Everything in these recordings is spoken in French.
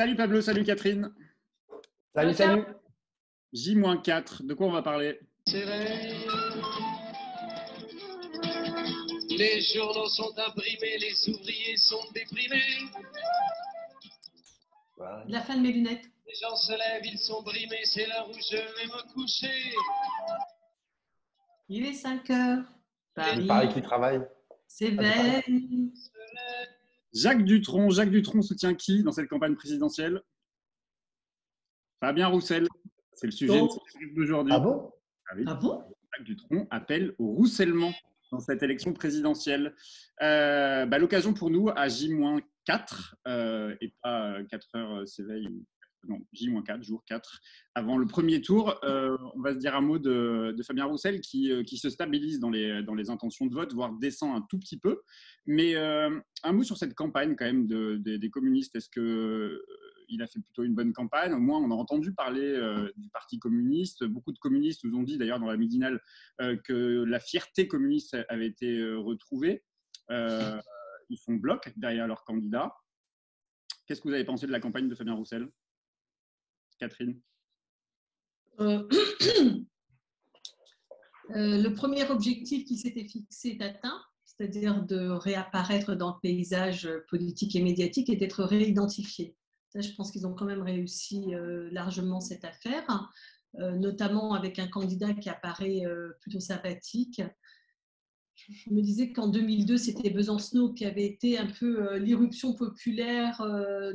Salut Pablo, salut Catherine. Salut, salut. J-4, de quoi on va parler? Les journaux sont imprimés, les ouvriers sont déprimés. La fin de mes lunettes. Les gens se lèvent, ils sont brimés, c'est l'heure où je vais me coucher. Il est 5 heures. Il paraît qu'il travaille. S'éveille. Jacques Dutronc soutient qui dans cette campagne présidentielle? Fabien Roussel. C'est le sujet d'aujourd'hui. Ah bon? Ah oui. Ah bon? Jacques Dutronc appelle au roussellement dans cette élection présidentielle. L'occasion pour nous à J-4 et pas 4 heures s'éveille. Non, J-4, jour 4, avant le premier tour. On va se dire un mot de Fabien Roussel qui se stabilise dans les intentions de vote, voire descend un tout petit peu. Mais un mot sur cette campagne quand même des communistes. Est-ce qu'il a fait plutôt une bonne campagne? Au moins, on a entendu parler du Parti communiste. Beaucoup de communistes nous ont dit, d'ailleurs, dans la midinale, que la fierté communiste avait été retrouvée. Ils font bloc derrière leur candidat. Qu'est-ce que vous avez pensé de la campagne de Fabien Roussel, Catherine? Le premier objectif qui s'était fixé est atteint, c'est-à-dire de réapparaître dans le paysage politique et médiatique et d'être réidentifié. Ça, je pense qu'ils ont quand même réussi largement cette affaire, notamment avec un candidat qui apparaît plutôt sympathique. Je me disais qu'en 2002, c'était Besancenot qui avait été un peu l'irruption populaire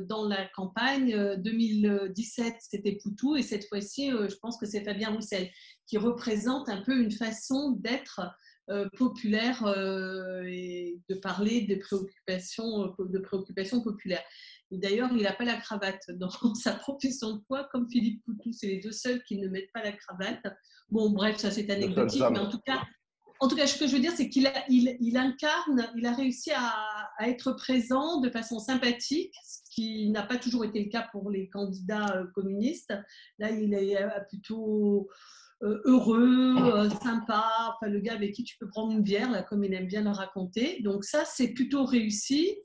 dans la campagne. 2017, c'était Poutou. Et cette fois-ci, je pense que c'est Fabien Roussel qui représente un peu une façon d'être populaire et de parler de préoccupations populaires. Et d'ailleurs, il n'a pas la cravate dans sa profession de foi, comme Philippe Poutou. C'est les deux seuls qui ne mettent pas la cravate. Bon, bref, ça c'est anecdotique, mais en tout cas, ce que je veux dire, c'est qu'il incarne, il a réussi à être présent de façon sympathique, ce qui n'a pas toujours été le cas pour les candidats communistes. Là, il est plutôt heureux, sympa, enfin, le gars avec qui tu peux prendre une bière, là, comme il aime bien le raconter. Donc ça, c'est plutôt réussi.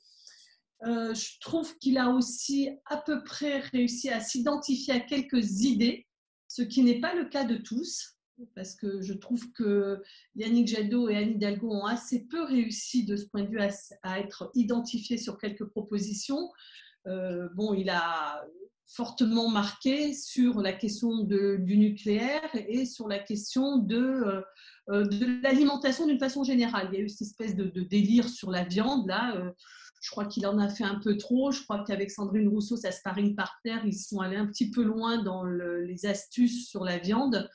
Je trouve qu'il a aussi à peu près réussi à s'identifier à quelques idées, ce qui n'est pas le cas de tous. Parce que je trouve que Yannick Jadot et Anne Hidalgo ont assez peu réussi de ce point de vue à être identifiés sur quelques propositions. Il a fortement marqué sur la question du nucléaire et sur la question de l'alimentation d'une façon générale. Il y a eu cette espèce de délire sur la viande, là. Je crois qu'il en a fait un peu trop. Je crois qu'avec Sandrine Rousseau, sa sparring partner, ils sont allés un petit peu loin dans les astuces sur la viande.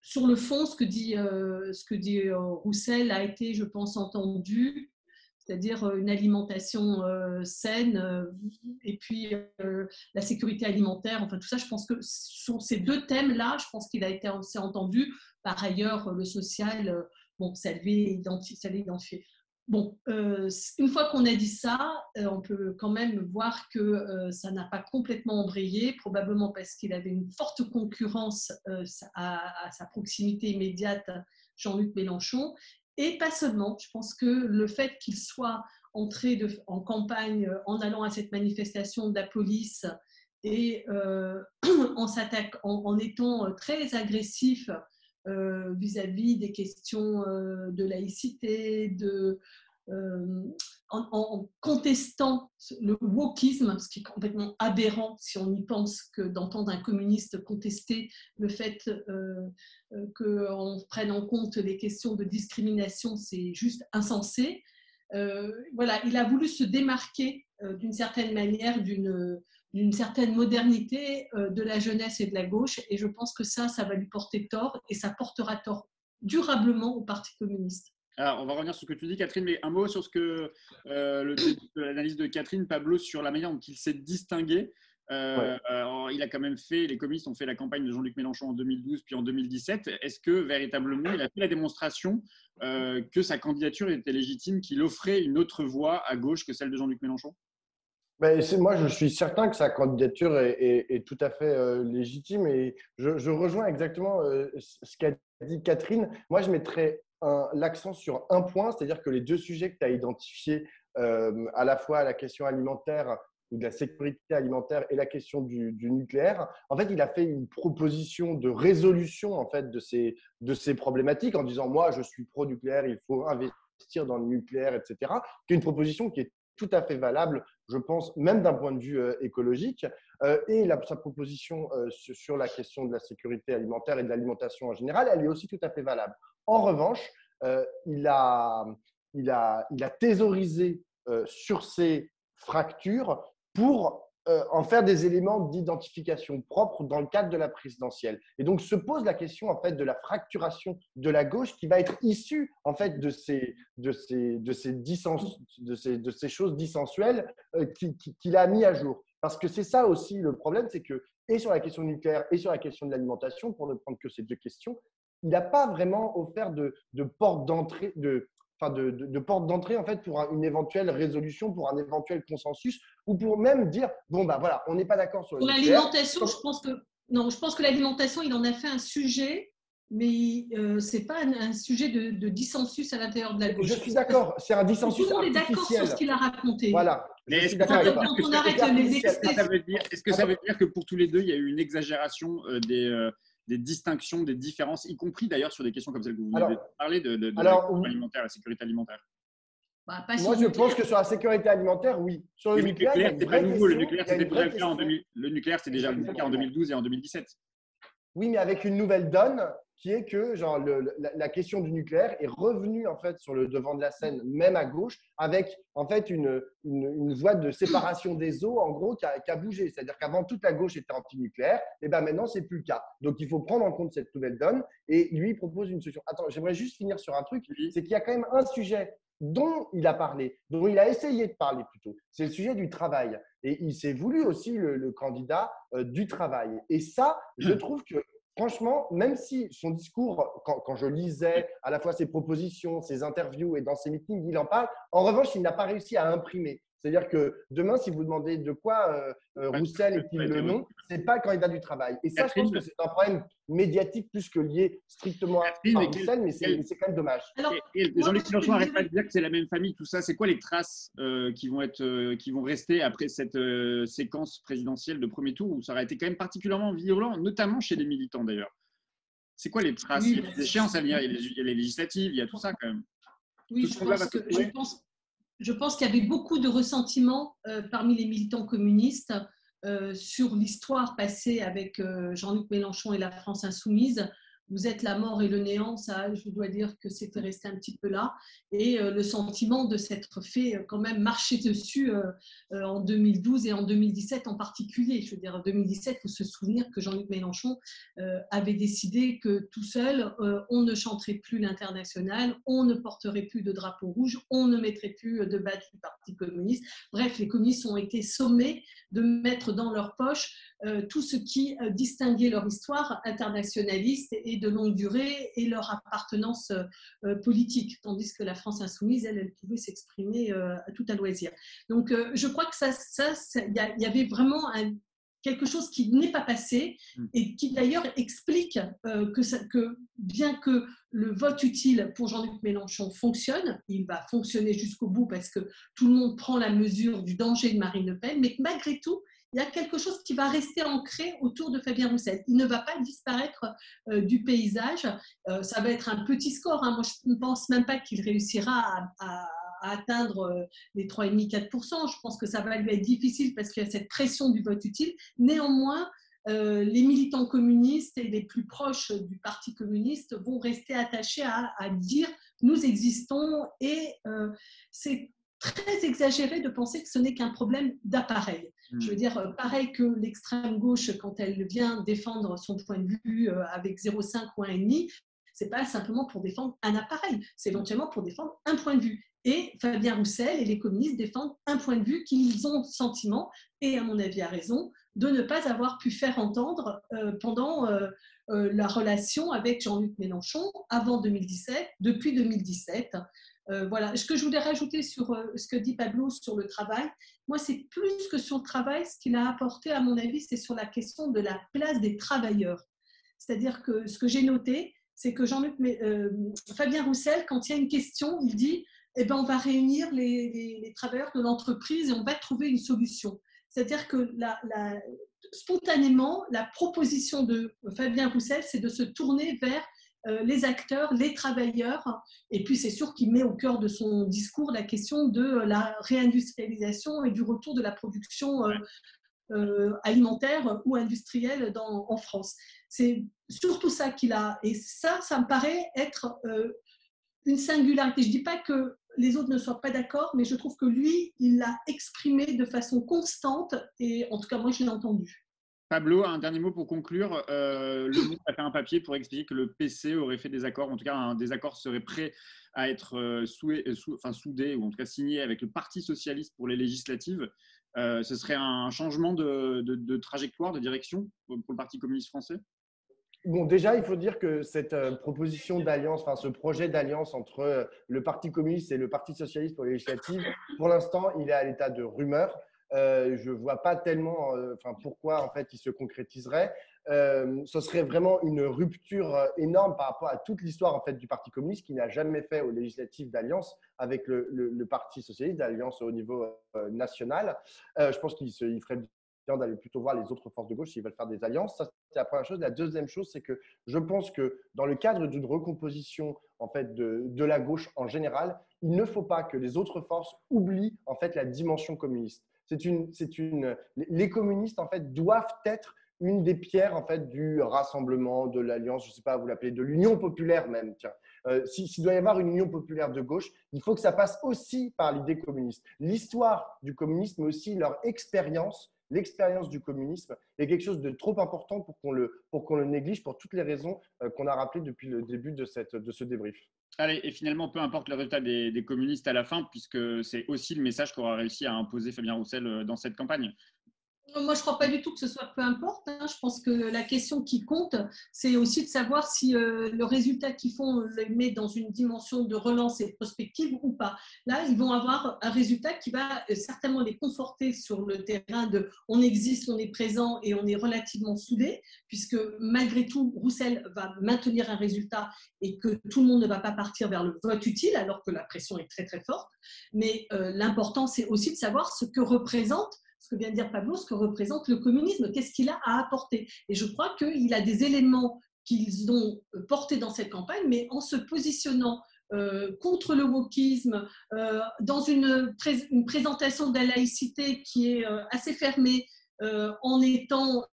Sur le fond, ce que dit Roussel a été, je pense, entendu, c'est-à-dire une alimentation saine et puis la sécurité alimentaire. Enfin, tout ça, je pense que sur ces deux thèmes-là, je pense qu'il a été assez entendu. Par ailleurs, le social, ça l'est identifié. Bon, une fois qu'on a dit ça, on peut quand même voir que ça n'a pas complètement embrayé, probablement parce qu'il avait une forte concurrence à sa proximité immédiate, Jean-Luc Mélenchon, et pas seulement. Je pense que le fait qu'il soit entré en campagne en allant à cette manifestation de la police et en étant très agressif vis-à-vis des questions de laïcité, en contestant le wokisme, ce qui est complètement aberrant si on y pense, que d'entendre un communiste contester le fait qu'on prenne en compte les questions de discrimination, c'est juste insensé. Il a voulu se démarquer d'une certaine manière d'une certaine modernité de la jeunesse et de la gauche, et je pense que ça va lui porter tort, et ça portera tort durablement au Parti communiste. Alors, on va revenir sur ce que tu dis, Catherine, mais un mot sur ce que l'analyse de Catherine, Pablo, sur la manière dont il s'est distingué. Alors, il a quand même les communistes ont fait la campagne de Jean-Luc Mélenchon en 2012 puis en 2017. Est-ce que véritablement il a fait la démonstration que sa candidature était légitime, qu'il offrait une autre voie à gauche que celle de Jean-Luc Mélenchon? Moi, je suis certain que sa candidature est tout à fait légitime, et je rejoins exactement ce qu'a dit Catherine. Moi, je mettrais l'accent sur un point, c'est-à-dire que les deux sujets que tu as identifiés, à la fois la question alimentaire ou de la sécurité alimentaire et la question du nucléaire, en fait, il a fait une proposition de résolution en fait, de ces problématiques en disant « moi, je suis pro-nucléaire, il faut investir dans le nucléaire, etc. » qui est une proposition qui est tout à fait valable, je pense, même d'un point de vue écologique. Et sa proposition sur la question de la sécurité alimentaire et de l'alimentation en général, elle est aussi tout à fait valable. En revanche, il a thésaurisé sur ces fractures pour en faire des éléments d'identification propres dans le cadre de la présidentielle. Et donc se pose la question en fait de la fracturation de la gauche qui va être issue en fait de ces choses dissensuelles qu'il a mis à jour. Parce que c'est ça aussi le problème, c'est que et sur la question nucléaire et sur la question de l'alimentation, pour ne prendre que ces deux questions, il n'a pas vraiment offert de porte d'entrée de porte d'entrée en fait pour une éventuelle résolution, pour un éventuel consensus, ou pour même dire bon bah voilà, on n'est pas d'accord sur le nucléaire. L'alimentation, je pense que l'alimentation, il en a fait un sujet, mais c'est pas un sujet de dissensus à l'intérieur de la gauche. Je suis d'accord, c'est un dissensus tout le monde artificiel. est d'accord sur ce qu'il a raconté. Voilà. Mais est-ce que ça veut dire que pour tous les deux, il y a eu une exagération des distinctions, des différences, y compris d'ailleurs sur des questions comme celle que vous venez de parler de l'alimentaire, la sécurité alimentaire? Moi, je pense que sur la sécurité alimentaire, oui. Sur le nucléaire, c'est pas nouveau. Le nucléaire, c'était déjà le cas le nucléaire, c'est déjà le cas en 2012 et en 2017. Oui, mais avec une nouvelle donne qui est que genre, la question du nucléaire est revenue en fait, sur le devant de la scène, même à gauche, avec en fait, une voie de séparation des eaux, en gros, qui a bougé. C'est-à-dire qu'avant, toute la gauche était anti-nucléaire, et ben maintenant, ce n'est plus le cas. Donc, il faut prendre en compte cette nouvelle donne, et lui, il propose une solution. Attends, j'aimerais juste finir sur un truc, c'est qu'il y a quand même un sujet dont il a parlé, dont il a essayé de parler plutôt, c'est le sujet du travail. Et il s'est voulu aussi le candidat du travail. Et ça, je trouve que franchement, même si son discours, quand je lisais à la fois ses propositions, ses interviews et dans ses meetings, il en parle, en revanche, il n'a pas réussi à imprimer. C'est-à-dire que demain, si vous demandez de quoi Roussel est-il le nom, ce n'est pas le candidat du travail. Et ça, je pense que c'est un problème médiatique plus que lié strictement à Roussel, mais c'est quand même dommage. Jean-Luc Mélenchon n'arrête pas de dire que c'est la même famille, tout ça. C'est quoi les traces qui vont rester après cette séquence présidentielle de premier tour où ça aurait été quand même particulièrement violent, notamment chez les militants d'ailleurs? C'est quoi les traces? Il y a des échéances à venir, il y a les législatives, il y a tout ça quand même. Oui, je pense qu'il y avait beaucoup de ressentiment parmi les militants communistes sur l'histoire passée avec Jean-Luc Mélenchon et la France insoumise. Vous êtes la mort et le néant, ça, je dois dire que c'était resté un petit peu là. Et le sentiment de s'être fait quand même marcher dessus en 2012 et en 2017 en particulier. Je veux dire, en 2017, il faut se souvenir que Jean-Luc Mélenchon avait décidé que tout seul, on ne chanterait plus l'international, on ne porterait plus de drapeau rouge, on ne mettrait plus de badge du Parti communiste. Bref, les communistes ont été sommés de mettre dans leur poche tout ce qui distinguait leur histoire internationaliste et de longue durée et leur appartenance politique, tandis que la France insoumise, elle pouvait s'exprimer tout à loisir. Donc, je crois que il y avait vraiment quelque chose qui n'est pas passé et qui d'ailleurs explique que bien que le vote utile pour Jean-Luc Mélenchon fonctionne, il va fonctionner jusqu'au bout parce que tout le monde prend la mesure du danger de Marine Le Pen, mais que malgré tout, il y a quelque chose qui va rester ancré autour de Fabien Roussel. Il ne va pas disparaître du paysage. Ça va être un petit score. Moi, je ne pense même pas qu'il réussira à atteindre les 3,5-4%. Je pense que ça va lui être difficile parce qu'il y a cette pression du vote utile. Néanmoins, les militants communistes et les plus proches du Parti communiste vont rester attachés à dire « nous existons » et c'est très exagéré de penser que ce n'est qu'un problème d'appareil. Je veux dire, pareil que l'extrême gauche, quand elle vient défendre son point de vue avec 0,5 ou 1,5, ce n'est pas simplement pour défendre un appareil, c'est éventuellement pour défendre un point de vue. Et Fabien Roussel et les communistes défendent un point de vue qu'ils ont le sentiment, et à mon avis à raison, de ne pas avoir pu faire entendre pendant la relation avec Jean-Luc Mélenchon avant 2017, depuis 2017. Voilà. Ce que je voulais rajouter sur ce que dit Pablo sur le travail, moi, c'est plus que sur le travail, ce qu'il a apporté, à mon avis, c'est sur la question de la place des travailleurs. C'est-à-dire que ce que j'ai noté, c'est que Fabien Roussel, quand il y a une question, il dit on va réunir les travailleurs de l'entreprise et on va trouver une solution. C'est-à-dire que spontanément, la proposition de Fabien Roussel, c'est de se tourner vers les acteurs, les travailleurs. Et puis, c'est sûr qu'il met au cœur de son discours la question de la réindustrialisation et du retour de la production alimentaire ou industrielle en France. C'est surtout ça qu'il a. Et ça me paraît être une singularité. Je ne dis pas que les autres ne soient pas d'accord, mais je trouve que lui, il l'a exprimé de façon constante. Et en tout cas, moi, je l'ai entendu. Pablo, un dernier mot pour conclure. Le Monde a fait un papier pour expliquer que le PC aurait fait des accords, en tout cas un désaccord serait prêt à être soudé, ou en tout cas signé avec le Parti socialiste pour les législatives. Ce serait un changement de trajectoire, de direction pour le Parti communiste français? Bon, déjà, il faut dire que cette proposition d'alliance, enfin ce projet d'alliance entre le Parti communiste et le Parti socialiste pour les législatives, pour l'instant, il est à l'état de rumeur. Je ne vois pas tellement pourquoi en fait, il se concrétiserait. Ce serait vraiment une rupture énorme par rapport à toute l'histoire en fait, du Parti communiste qui n'a jamais fait aux législatives d'alliance avec le Parti socialiste, d'alliance au niveau national. Je pense qu'il ferait bien d'aller plutôt voir les autres forces de gauche s'ils veulent faire des alliances. Ça, c'est la première chose. La deuxième chose, c'est que je pense que dans le cadre d'une recomposition en fait, de la gauche en général, il ne faut pas que les autres forces oublient en fait, la dimension communiste. Les communistes en fait, doivent être une des pierres en fait, du rassemblement, de l'alliance, je ne sais pas, vous l'appelez, de l'union populaire même. Tiens. S'il doit y avoir une union populaire de gauche, il faut que ça passe aussi par l'idée communiste. L'histoire du communisme, mais aussi leur expérience, l'expérience du communisme est quelque chose de trop important pour qu'on le néglige pour toutes les raisons qu'on a rappelées depuis le début de ce débrief. Allez, et finalement, peu importe le résultat des communistes à la fin, puisque c'est aussi le message qu'aura réussi à imposer Fabien Roussel dans cette campagne. Moi, je ne crois pas du tout que ce soit peu importe. Je pense que la question qui compte, c'est aussi de savoir si le résultat qu'ils font le met dans une dimension de relance et de prospective ou pas. Là, ils vont avoir un résultat qui va certainement les conforter sur le terrain de on existe, on est présent et on est relativement soudés, puisque malgré tout, Roussel va maintenir un résultat et que tout le monde ne va pas partir vers le vote utile, alors que la pression est très, très forte. Mais l'important, c'est aussi de savoir ce que représente ce que vient de dire Pablo, ce que représente le communisme, qu'est-ce qu'il a à apporter. Et je crois qu'il a des éléments qu'ils ont portés dans cette campagne, mais en se positionnant contre le wokisme, dans une présentation de la laïcité qui est assez fermée, en étant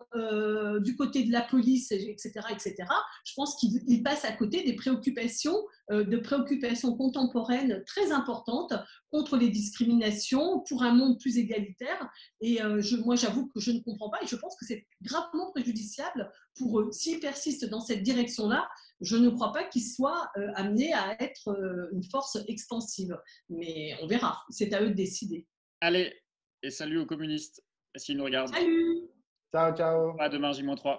du côté de la police, etc., etc., je pense qu'il passe à côté des préoccupations contemporaines très importantes contre les discriminations, pour un monde plus égalitaire. Et moi, j'avoue que je ne comprends pas et je pense que c'est gravement préjudiciable pour eux. S'ils persistent dans cette direction-là, je ne crois pas qu'ils soient amenés à être une force expansive. Mais on verra, c'est à eux de décider. Allez, et salut aux communistes, s'ils nous regardent. Salut! Ciao, ciao. À demain, J-3.